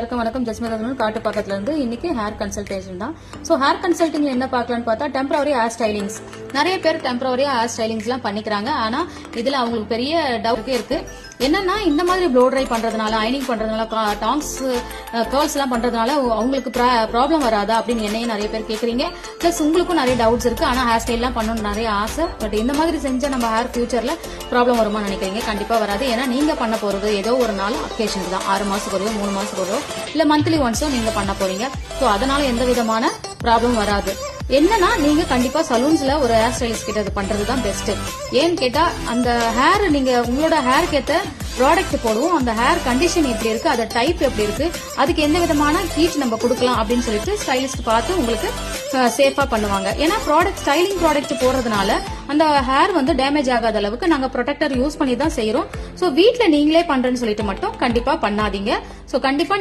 வணக்கம். ஜஸ்மிதா காட்டு பக்கத்துல இருந்து இன்னைக்கு ஹேர் கன்சல்டேஷன் தான். ஸோ ஹேர் கன்சல்டிங்ல என்ன பார்க்கலாம்னு பார்த்தா டெம்பரரி ஹேர் ஸ்டைலிங்ஸ். நிறைய பேர் டெம்பரரியா ஹேர் ஸ்டைலிங்ஸ் எல்லாம் பண்ணிக்கிறாங்க. ஆனா இதுல அவங்களுக்கு பெரிய டவுட்டே இருக்கு. என்னன்னா இந்த மாதிரி ப்ளோ ட்ரை பண்றதுனால, அயனிங் பண்றதுனால, டாங்ஸ் கர்ல்ஸ் எல்லாம் பண்றதுனால அவங்களுக்கு ப்ராப்ளம் வராதா அப்படின்னு என்னையும் நிறைய பேர் கேக்குறீங்க. பிளஸ் உங்களுக்கும் நிறைய டவுட்ஸ் இருக்கு. ஆனா ஹேர் ஸ்டைல் எல்லாம் பண்ணணும்னு நிறைய ஆசை. பட் இந்த மாதிரி செஞ்ச நம்ம ஹேர் ஃபியூச்சர்ல ப்ராப்ளம் வருமா நினைக்கிறீங்க? கண்டிப்பா வராது. ஏன்னா நீங்க பண்ண போறது ஏதோ ஒரு நாள் அக்கேஷனுக்கு தான். 6 மாசத்துக்கு ஒரு 3 மாசத்துக்கு ஒரு இல்ல மந்த்லி ஒன்ஸோ நீங்க பண்ண போறீங்க. ஸோ அதனால எந்த விதமான ப்ராப்ளம் வராது. என்னன்னா நீங்க கண்டிப்பா சலூன்ஸ்ல ஒரு ஹேர் ஸ்டைலிஸ்ட் கிட்ட பண்றதுதான் பெஸ்ட். ஏன்னு கேட்டா அந்த ஹேர் நீங்க உங்களோட ஹேருக்கு ஏத்த ப்ராடக்ட் போடுவோம். அந்த ஹேர் கண்டிஷன் எப்படி இருக்கு, அது டைப் எப்படி இருக்கு, அதுக்கு எந்த விதமான ஹீட் நம்ம கொடுக்கலாம் அப்படின்னு சொல்லிட்டு ஸ்டைலிஸ்ட் பார்த்து உங்களுக்கு சேஃபா பண்ணுவாங்க. ஏன்னா ஸ்டைலிங் ப்ராடக்ட் போடுறதுனால அந்த ஹேர் வந்து டேமேஜ் ஆகாத அளவுக்கு நாங்க ப்ரொடெக்டர் யூஸ் பண்ணி தான் செய்யறோம். ஸோ வீட்ல நீங்களே பண்றேன்னு சொல்லிட்டு மட்டும் கண்டிப்பா பண்ணாதீங்க. ஸோ கண்டிப்பா